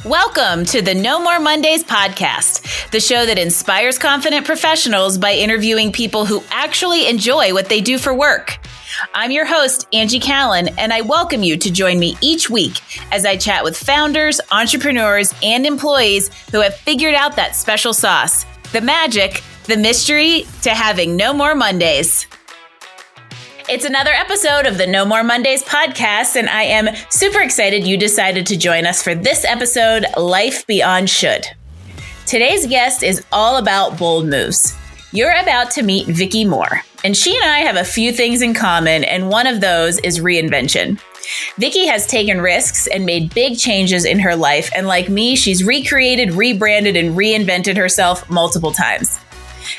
Welcome to the No More Mondays podcast, the show that inspires confident professionals by interviewing people who actually enjoy what they do for work. I'm your host, Angie Callan, and I welcome you to join me each week as I chat with founders, entrepreneurs, and employees who have figured out that special sauce, the magic, the mystery to having no more Mondays. It's another episode of the No More Mondays podcast, and I am super excited you decided to join us for this episode, Life Beyond Should. Today's guest is all about bold moves. You're about to meet Vicki Moore, and she and I have a few things in common, and one of those is reinvention. Vicki has taken risks and made big changes in her life, and like me, she's recreated, rebranded, and reinvented herself multiple times.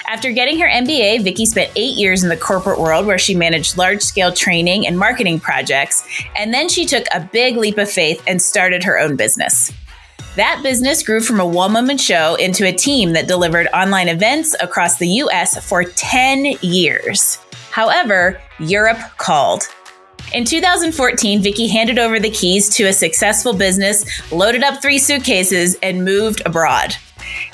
After getting her MBA, Vicki spent 8 years in the corporate world where she managed large-scale training and marketing projects, and then she took a big leap of faith and started her own business. That business grew from a one-woman show into a team that delivered online events across the U.S. for 10 years. However, Europe called. In 2014, Vicki handed over the keys to a successful business, loaded up 3 suitcases, and moved abroad.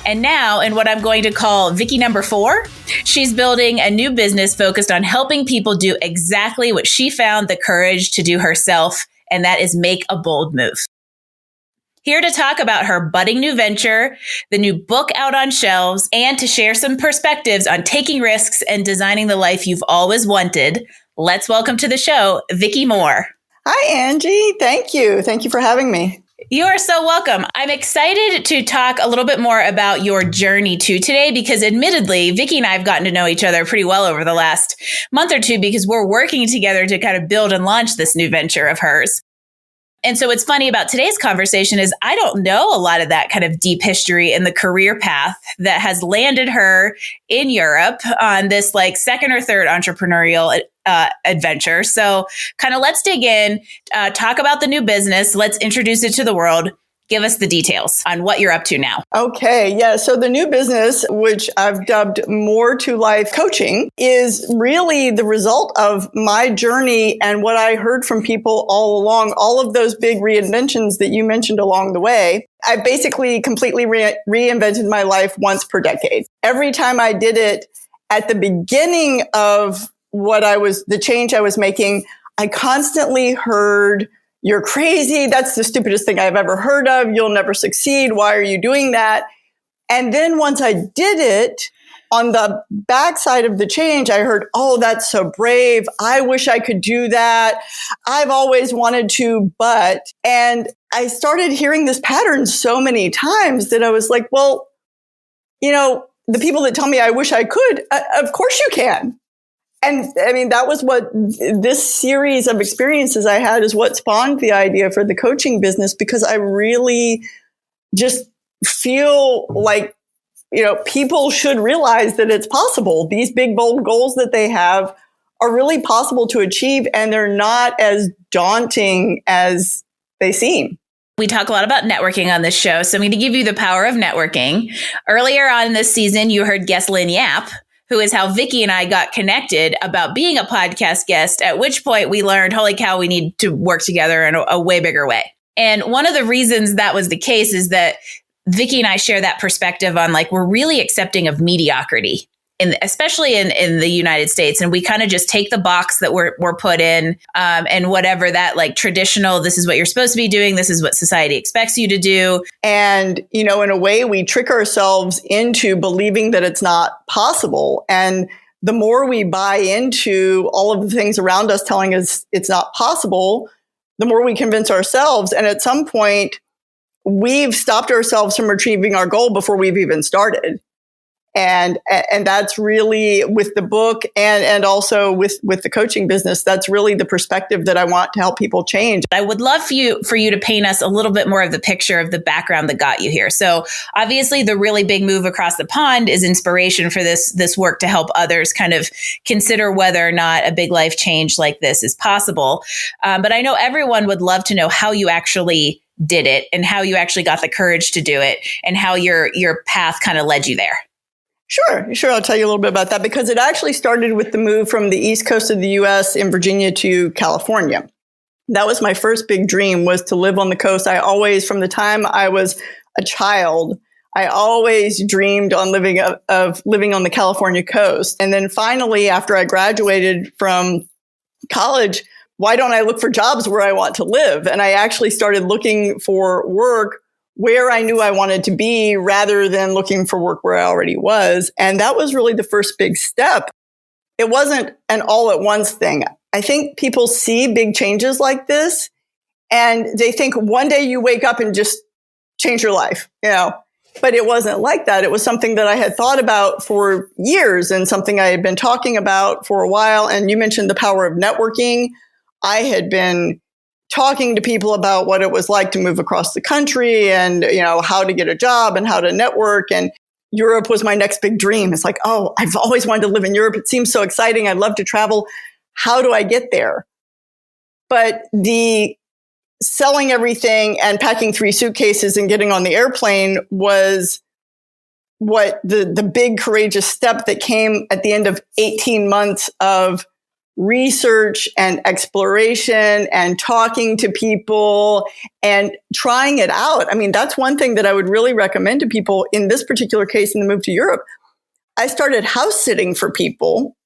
And now, in what I'm going to call Vicki number 4, she's building a new business focused on helping people do exactly what she found the courage to do herself, and that is make a bold move. Here to talk about her budding new venture, the new book out on shelves, and to share some perspectives on taking risks and designing the life you've always wanted, let's welcome to the show, Vicki Moore. Hi, Angie. Thank you. Thank you for having me. You are so welcome. I'm excited to talk a little bit more about your journey today because admittedly, Vicki and I have gotten to know each other pretty well over the last month or two because we're working together to kind of build and launch this new venture of hers. And so what's funny about today's conversation is I don't know a lot of that kind of deep history in the career path that has landed her in Europe on this like second or third entrepreneurial adventure. So kind of let's dig in, talk about the new business. Let's introduce it to the world. Give us the details on what you're up to now. Okay. Yeah. So the new business, which I've dubbed More to Life Coaching, is really the result of my journey and what I heard from people all along, all of those big reinventions that you mentioned along the way. I basically completely reinvented my life once per decade. Every time I did it at the beginning of the change I was making, I constantly heard, "You're crazy. That's the stupidest thing I've ever heard of. You'll never succeed. Why are you doing that?" And then once I did it, on the backside of the change, I heard, "Oh, that's so brave. I wish I could do that. I've always wanted to, but..." And I started hearing this pattern so many times that I was like, well, the people that tell me I wish I could, of course you can. And I mean, that was what this series of experiences I had is what spawned the idea for the coaching business, because I really just feel like, people should realize that it's possible. These big, bold goals that they have are really possible to achieve, and they're not as daunting as they seem. We talk a lot about networking on this show, so I'm going to give you the power of networking. Earlier on this season, you heard guest Lynn Yap, who is how Vicki and I got connected about being a podcast guest, at which point we learned, holy cow, we need to work together in a way bigger way. And one of the reasons that was the case is that Vicki and I share that perspective on we're really accepting of mediocrity, especially in the United States. And we kind of just take the box that we're put in and whatever that traditional, this is what you're supposed to be doing. This is what society expects you to do. And, in a way, we trick ourselves into believing that it's not possible. And the more we buy into all of the things around us telling us it's not possible, the more we convince ourselves. And at some point, we've stopped ourselves from achieving our goal before we've even started. And that's really with the book and also with the coaching business, that's really the perspective that I want to help people change. I would love for you to paint us a little bit more of the picture of the background that got you here. So obviously the really big move across the pond is inspiration for this work to help others kind of consider whether or not a big life change like this is possible. But I know everyone would love to know how you actually did it and how you actually got the courage to do it and how your path kind of led you there. Sure. I'll tell you a little bit about that because it actually started with the move from the East Coast of the U.S. in Virginia to California. That was my first big dream, was to live on the coast. I always, from the time I was a child, I always dreamed on living of living on the California coast. And then finally, after I graduated from college, why don't I look for jobs where I want to live? And I actually started looking for work where I knew I wanted to be rather than looking for work where I already was. And that was really the first big step. It wasn't an all at once thing. I think people see big changes like this and they think one day you wake up and just change your life, but it wasn't like that. It was something that I had thought about for years and something I had been talking about for a while. And you mentioned the power of networking. I had been talking to people about what it was like to move across the country and, how to get a job and how to network. And Europe was my next big dream. It's like, oh, I've always wanted to live in Europe. It seems so exciting. I'd love to travel. How do I get there? But the selling everything and packing 3 suitcases and getting on the airplane was what the big courageous step that came at the end of 18 months of research and exploration and talking to people and trying it out. I mean, that's one thing that I would really recommend to people in this particular case in the move to Europe. I started house sitting for people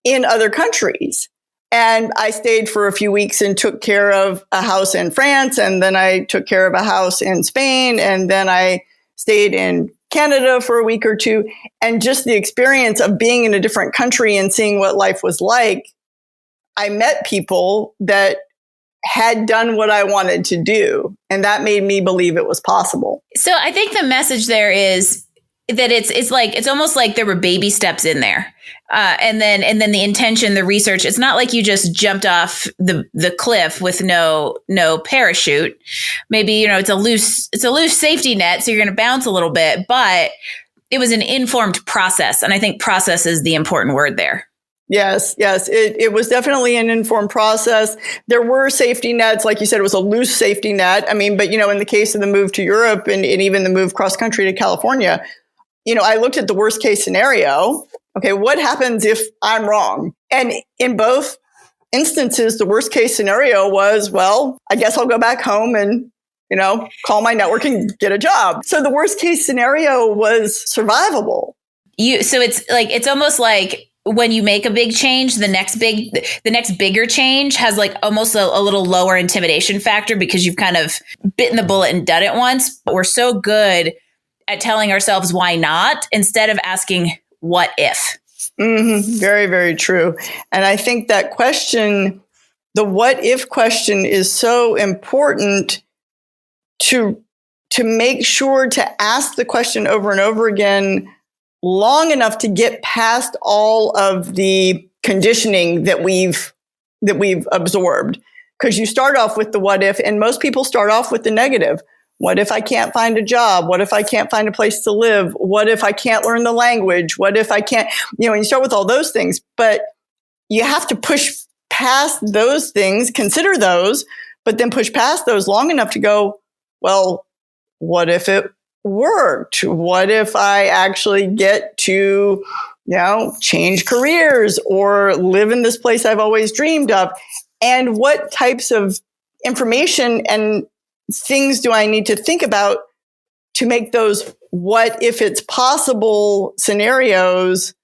in other countries. And I stayed for a few weeks and took care of a house in France. And then I took care of a house in Spain. And then I stayed in Canada for a week or two. And just the experience of being in a different country and seeing what life was like, I met people that had done what I wanted to do. And that made me believe it was possible. So I think the message there is that it's almost like there were baby steps in there. And then the intention, the research, it's not like you just jumped off the cliff with no parachute. Maybe, it's a loose safety net. So you're going to bounce a little bit, but it was an informed process. And I think process is the important word there. Yes. It was definitely an informed process. There were safety nets. Like you said, it was a loose safety net. I mean, but, in the case of the move to Europe and even the move cross country to California, I looked at the worst case scenario. Okay, what happens if I'm wrong? And in both instances, the worst case scenario was, well, I guess I'll go back home and, call my network and get a job. So the worst case scenario was survivable. So it's almost like when you make a big change, the next bigger change has like almost a little lower intimidation factor because you've kind of bitten the bullet and done it once. But we're so good at telling ourselves why not instead of asking what if. Mm-hmm. Very, very true. And I think that question, the what if question, is so important to make sure to ask the question over and over again long enough to get past all of the conditioning that we've absorbed. Because you start off with the what if, and most people start off with the negative. What if I can't find a job? What if I can't find a place to live? What if I can't learn the language? What if I can't, and you start with all those things, but you have to push past those things, consider those, but then push past those long enough to go, well, what if it worked? What if I actually get to, change careers or live in this place I've always dreamed of? And what types of information and things do I need to think about to make those what if it's possible scenarios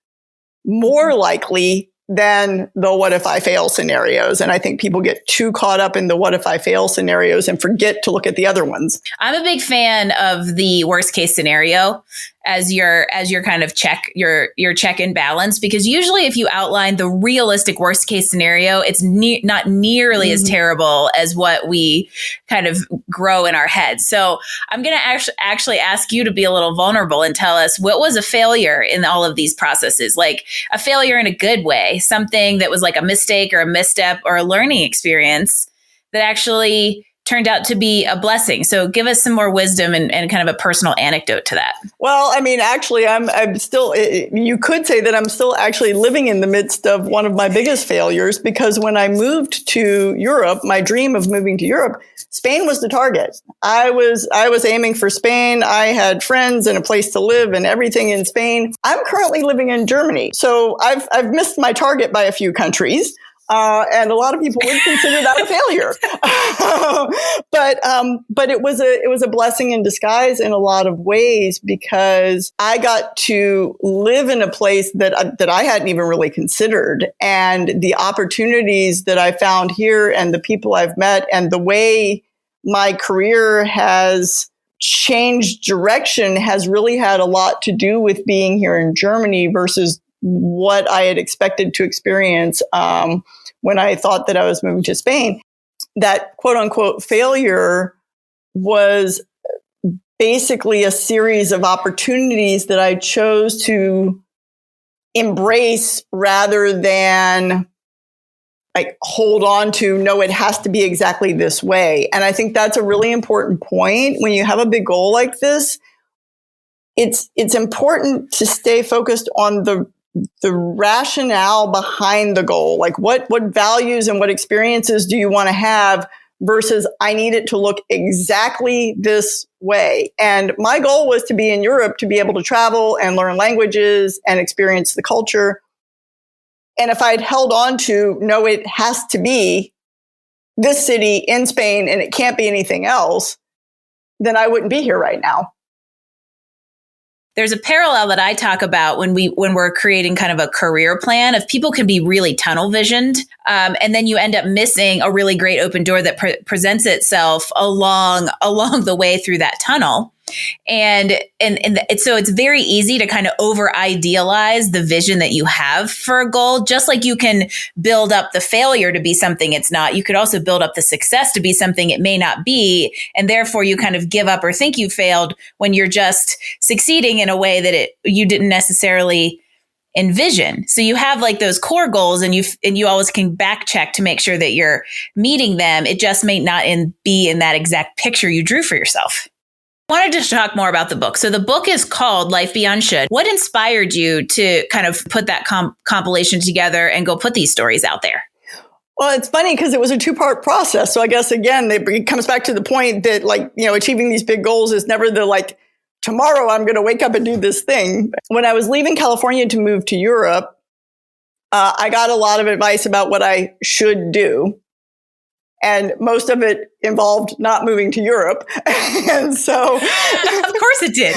more likely than the what if I fail scenarios? And I think people get too caught up in the what if I fail scenarios and forget to look at the other ones. I'm a big fan of the worst case scenario as your kind of your check and balance, because usually if you outline the realistic worst case scenario, it's not nearly as terrible as what we kind of grow in our heads. So I'm going to actually ask you to be a little vulnerable and tell us what was a failure in all of these processes, like a failure in a good way, something that was like a mistake or a misstep or a learning experience that actually turned out to be a blessing. So give us some more wisdom and kind of a personal anecdote to that. Well, I mean, actually, I'm still, you could say that I'm still actually living in the midst of one of my biggest failures, because when I moved to Europe, my dream of moving to Europe, Spain was the target. I was aiming for Spain. I had friends and a place to live and everything in Spain. I'm currently living in Germany. So I've missed my target by a few countries. And a lot of people would consider that a failure. But it was a blessing in disguise in a lot of ways, because I got to live in a place that I hadn't even really considered. And the opportunities that I found here and the people I've met and the way my career has changed direction has really had a lot to do with being here in Germany versus what I had expected to experience when I thought that I was moving to Spain. That quote unquote failure was basically a series of opportunities that I chose to embrace rather than like hold on to, no, it has to be exactly this way. And I think that's a really important point. When you have a big goal like this, it's important to stay focused on the rationale behind the goal. Like what values and what experiences do you want to have versus I need it to look exactly this way. And my goal was to be in Europe, to be able to travel and learn languages and experience the culture. And if I'd held on to, no, it has to be this city in Spain and it can't be anything else, then I wouldn't be here right now. There's a parallel that I talk about when we're creating kind of a career plan of people can be really tunnel visioned. And then you end up missing a really great open door that presents itself along the way through that tunnel. And so it's very easy to kind of over idealize the vision that you have for a goal. Just like you can build up the failure to be something it's not, you could also build up the success to be something it may not be. And therefore you kind of give up or think you failed when you're just succeeding in a way that you didn't necessarily envision. So you have like those core goals and you always can back check to make sure that you're meeting them. It just may not be in that exact picture you drew for yourself. I wanted to talk more about the book. So the book is called Life Beyond Should. What inspired you to kind of put that compilation together and go put these stories out there? Well, it's funny because it was a 2-part process. So I guess, again, it comes back to the point that, like, you know, achieving these big goals is never the like, tomorrow I'm going to wake up and do this thing. When I was leaving California to move to Europe, I got a lot of advice about what I should do. And most of it involved not moving to Europe. And so, of course it did.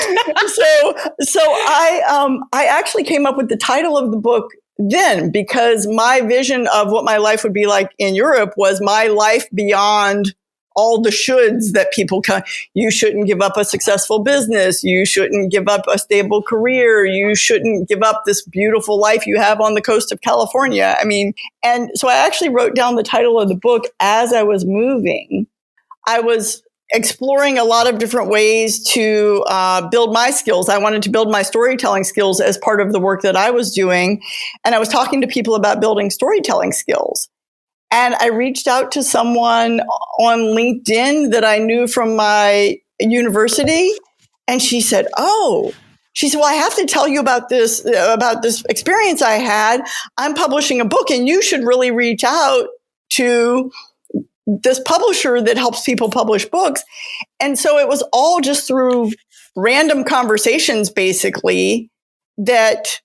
so I actually came up with the title of the book then, because my vision of what my life would be like in Europe was my life beyond all the shoulds that people you shouldn't give up a successful business. You shouldn't give up a stable career. You shouldn't give up this beautiful life you have on the coast of California. I mean, and so I actually wrote down the title of the book as I was moving. I was exploring a lot of different ways to build my skills. I wanted to build my storytelling skills as part of the work that I was doing. And I was talking to people about building storytelling skills. And I reached out to someone on LinkedIn that I knew from my university. And she said, well, I have to tell you about this experience I had. I'm publishing a book and you should really reach out to this publisher that helps people publish books. And so it was all just through random conversations, basically, that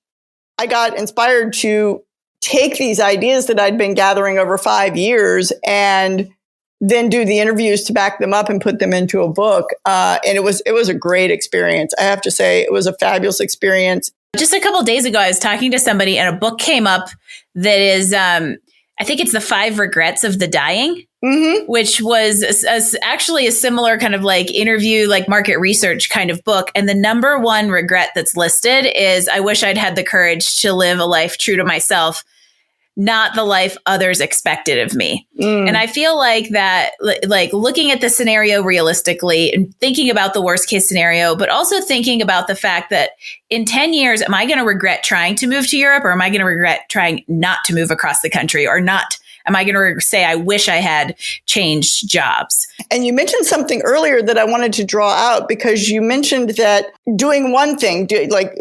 I got inspired to take these ideas that I'd been gathering over 5 years and then do the interviews to back them up and put them into a book. And it was a great experience. I have to say, it was a fabulous experience. Just a couple of days ago, I was talking to somebody and a book came up that is, I think it's The 5 Regrets of the Dying, which was actually a similar kind of like interview, like market research kind of book. And the number one regret that's listed is, I wish I'd had the courage to live a life true to myself, not the life others expected of me. And I feel like that, like looking at the scenario realistically and thinking about the worst case scenario, but also thinking about the fact that in 10 years, am I going to regret trying to move to Europe, or am I going to regret trying not to move across the country, or not? Am I going to say, I wish I had changed jobs? And you mentioned something earlier that I wanted to draw out, because you mentioned that doing one thing, like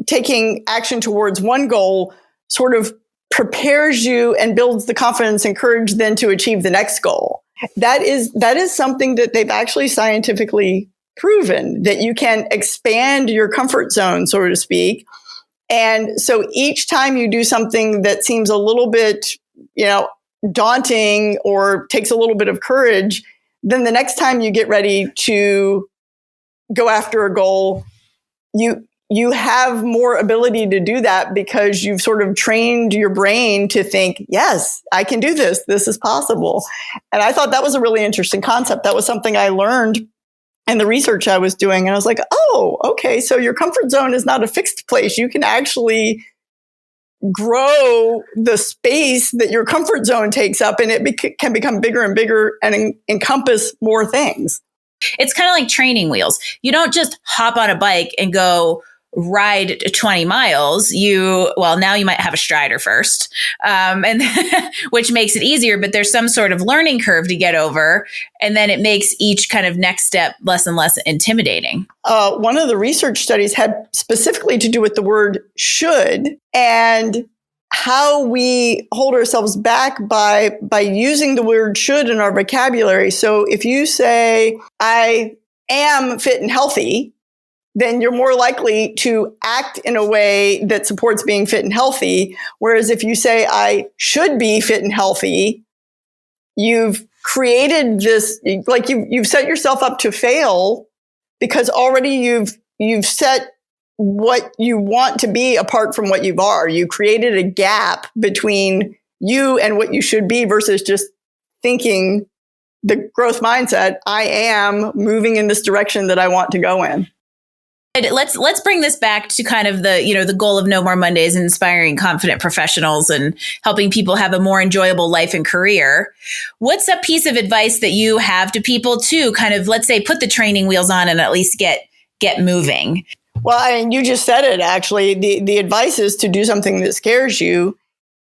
taking action towards one goal, sort of prepares you and builds the confidence and courage then to achieve the next goal. That is something that they've actually scientifically proven, that you can expand your comfort zone, so to speak. And so each time you do something that seems a little bit, daunting or takes a little bit of courage, then the next time you get ready to go after a goal, you have more ability to do that because you've sort of trained your brain to think, yes, I can do this. This is possible. And I thought that was a really interesting concept. That was something I learned in the research I was doing. And I was like, oh, okay. So your comfort zone is not a fixed place. You can actually grow the space that your comfort zone takes up, and it can become bigger and bigger and encompass more things. It's kind of like training wheels. You don't just hop on a bike and go ride 20 miles. Now you might have a strider first, and which makes it easier, but there's some sort of learning curve to get over. And then it makes each kind of next step less and less intimidating. One of the research studies had specifically to do with the word should and how we hold ourselves back by using the word should in our vocabulary. So if you say, I am fit and healthy, then you're more likely to act in a way that supports being fit and healthy. Whereas if you say, I should be fit and healthy, you've created this, like you've set yourself up to fail because already you've set what you want to be apart from what you are. You created a gap between you and what you should be versus just thinking the growth mindset, I am moving in this direction that I want to go in. Let's bring this back to kind of the goal of No More Mondays, inspiring confident professionals and helping people have a more enjoyable life and career. What's a piece of advice that you have to people to kind of, let's say, put the training wheels on and at least get moving? Well, you just said it, actually. The advice is to do something that scares you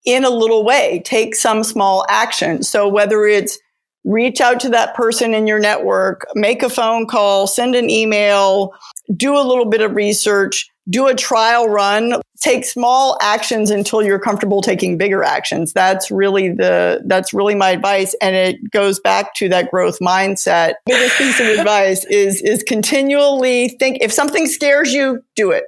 in a little way. Take some small action. So whether it's reach out to that person in your network, make a phone call, send an email, do a little bit of research, do a trial run, take small actions until you're comfortable taking bigger actions. That's really my advice. And it goes back to that growth mindset. The biggest piece of advice is continually think, if something scares you, do it.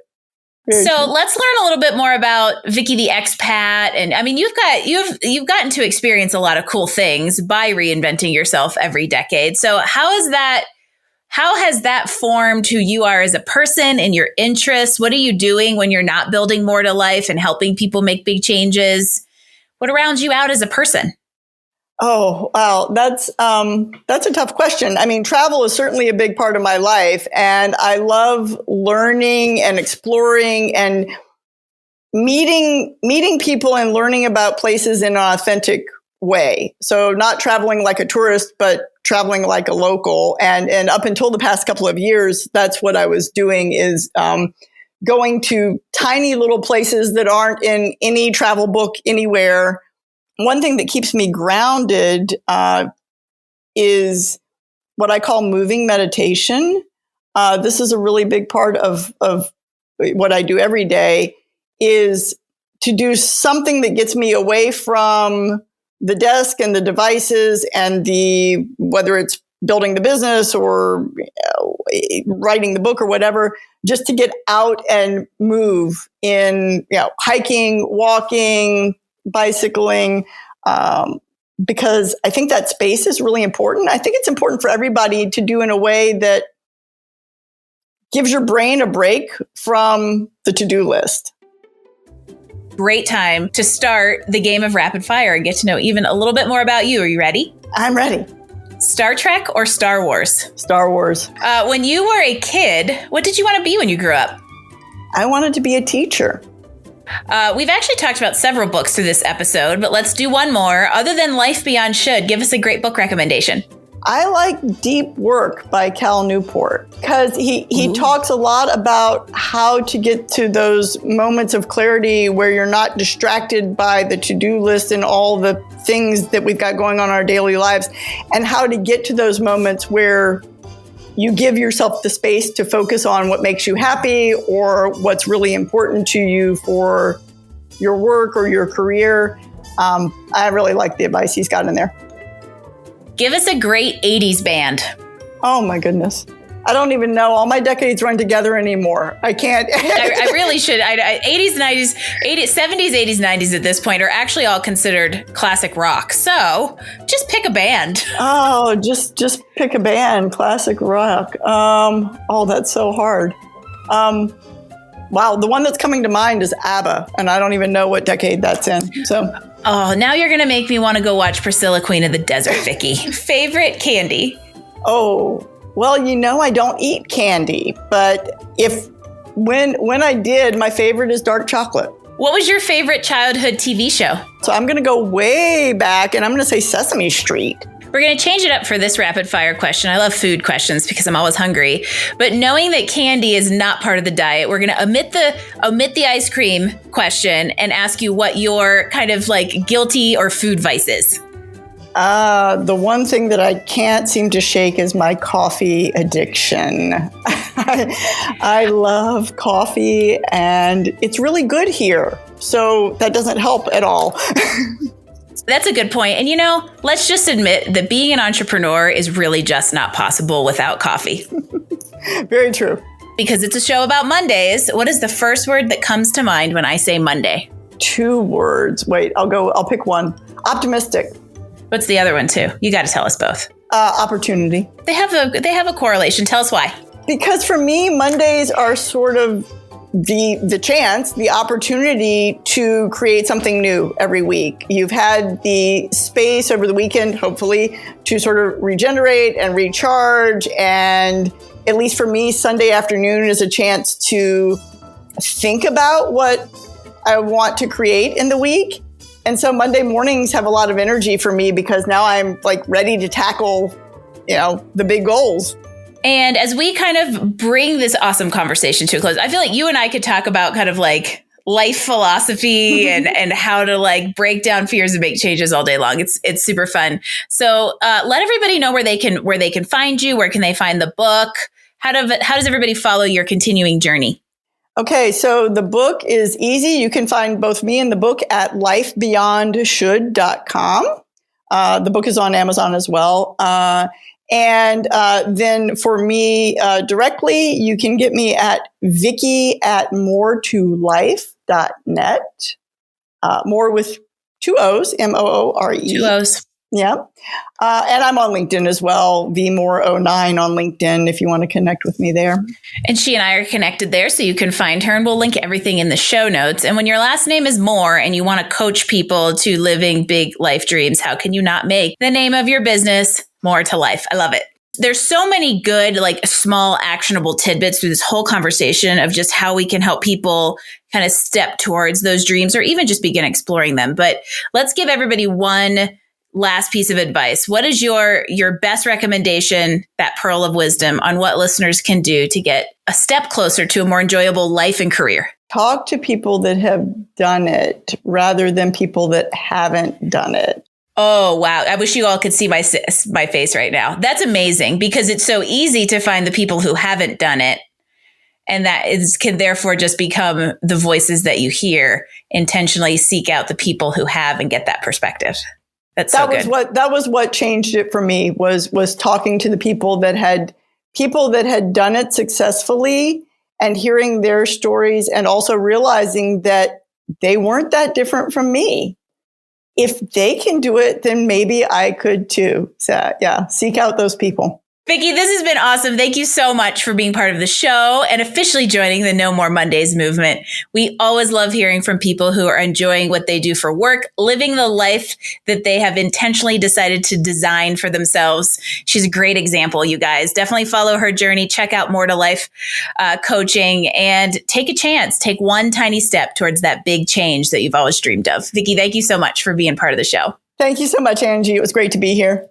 So let's learn a little bit more about Vicki the expat. And I mean, you've gotten to experience a lot of cool things by reinventing yourself every decade. So how has that formed who you are as a person and your interests? What are you doing when you're not building more to life and helping people make big changes? What rounds you out as a person? Oh, wow. That's a tough question. I mean, travel is certainly a big part of my life, and I love learning and exploring and meeting people and learning about places in an authentic way. So not traveling like a tourist, but traveling like a local. And up until the past couple of years, that's what I was doing is going to tiny little places that aren't in any travel book anywhere. One thing that keeps me grounded is what I call moving meditation. This is a really big part of what I do every day, is to do something that gets me away from the desk and the devices and whether it's building the business or writing the book or whatever, just to get out and move in, hiking, walking, bicycling, because I think that space is really important. I think it's important for everybody to do in a way that gives your brain a break from the to-do list. Great time to start the game of rapid fire and get to know even a little bit more about you. Are you ready? I'm ready. Star Trek or Star Wars? Star Wars. When you were a kid, what did you want to be when you grew up? I wanted to be a teacher. We've actually talked about several books through this episode, but let's do one more. Other than Life Beyond Should, give us a great book recommendation. I like Deep Work by Cal Newport because he talks a lot about how to get to those moments of clarity where you're not distracted by the to-do list and all the things that we've got going on in our daily lives, and how to get to those moments where you give yourself the space to focus on what makes you happy or what's really important to you for your work or your career. I really like the advice he's got in there. Give us a great 80s band. Oh my goodness. I don't even know. All my decades run together anymore. I can't. I really should. 80s, 90s, 70s, 80s, 90s at this point are actually all considered classic rock. So just pick a band. Oh, just pick a band. Classic rock. Oh, that's so hard. Wow, the one that's coming to mind is ABBA, and I don't even know what decade that's in. So. Oh, now you're going to make me want to go watch Priscilla, Queen of the Desert, Vicki. Favorite candy? Oh, well, I don't eat candy, but when I did, my favorite is dark chocolate. What was your favorite childhood TV show? So I'm going to go way back, and I'm going to say Sesame Street. We're going to change it up for this rapid fire question. I love food questions because I'm always hungry. But knowing that candy is not part of the diet, we're going to omit the ice cream question and ask you what your kind of like guilty or food vice is. The one thing that I can't seem to shake is my coffee addiction. I love coffee, and it's really good here. So that doesn't help at all. That's a good point. And let's just admit that being an entrepreneur is really just not possible without coffee. Very true. Because it's a show about Mondays. What is the first word that comes to mind when I say Monday? 2 words. Wait, I'll pick one. Optimistic. What's the other one too? You got to tell us both. Opportunity. They have a correlation. Tell us why. Because for me, Mondays are sort of the chance, the opportunity to create something new every week. You've had the space over the weekend, hopefully, to sort of regenerate and recharge. And at least for me, Sunday afternoon is a chance to think about what I want to create in the week. And so Monday mornings have a lot of energy for me because now I'm like ready to tackle, the big goals. And as we kind of bring this awesome conversation to a close, I feel like you and I could talk about kind of like life philosophy and how to like break down fears and make changes all day long. It's super fun. So let everybody know where they can find you. Where can they find the book? How does everybody follow your continuing journey? Okay, so the book is easy. You can find both me and the book at lifebeyondshould.com. The book is on Amazon as well. And then for me directly, you can get me at Vicki@moretolife.net. More with 2 O's, Moore. 2 O's. Yeah. And I'm on LinkedIn as well, vmore09 on LinkedIn if you want to connect with me there. And she and I are connected there, so you can find her, and we'll link everything in the show notes. And when your last name is Moore and you want to coach people to living big life dreams, how can you not make the name of your business More to Life? I love it. There's so many good, like small actionable tidbits through this whole conversation of just how we can help people kind of step towards those dreams or even just begin exploring them. But let's give everybody one last piece of advice. What is your best recommendation, that pearl of wisdom, on what listeners can do to get a step closer to a more enjoyable life and career? Talk to people that have done it rather than people that haven't done it. Oh, wow. I wish you all could see my face right now. That's amazing because it's so easy to find the people who haven't done it. And that can therefore just become the voices that you hear. Intentionally seek out the people who have and get that perspective. That was what changed it for me was talking to the people that had done it successfully and hearing their stories and also realizing that they weren't that different from me. If they can do it, then maybe I could too. So yeah, seek out those people. Vicki, this has been awesome. Thank you so much for being part of the show and officially joining the No More Mondays movement. We always love hearing from people who are enjoying what they do for work, living the life that they have intentionally decided to design for themselves. She's a great example, you guys. Definitely follow her journey. Check out More to Life coaching and take a chance. Take one tiny step towards that big change that you've always dreamed of. Vicki, thank you so much for being part of the show. Thank you so much, Angie. It was great to be here.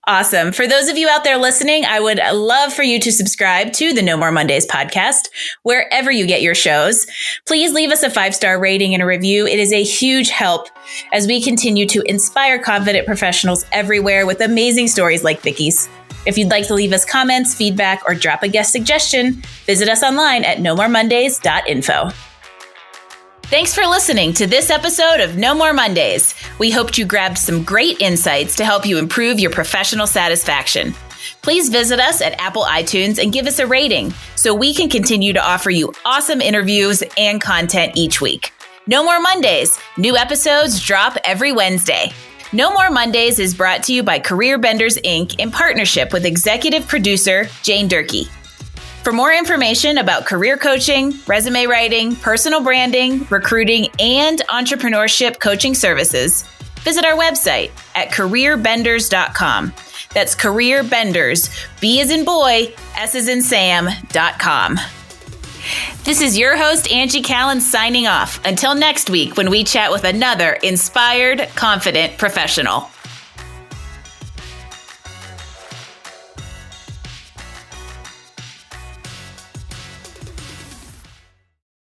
Awesome. For those of you out there listening, I would love for you to subscribe to the No More Mondays podcast, wherever you get your shows. Please leave us a 5-star rating and a review. It is a huge help as we continue to inspire confident professionals everywhere with amazing stories like Vicki's. If you'd like to leave us comments, feedback, or drop a guest suggestion, visit us online at nomoremondays.info. Thanks for listening to this episode of No More Mondays. We hoped you grabbed some great insights to help you improve your professional satisfaction. Please visit us at Apple iTunes and give us a rating so we can continue to offer you awesome interviews and content each week. No More Mondays. New episodes drop every Wednesday. No More Mondays is brought to you by Career Benders, Inc. in partnership with executive producer Jane Durkee. For more information about career coaching, resume writing, personal branding, recruiting, and entrepreneurship coaching services, visit our website at careerbenders.com. That's Career Benders, B as in boy, S as in Sam.com. This is your host, Angie Callen, signing off. Until next week when we chat with another inspired, confident professional.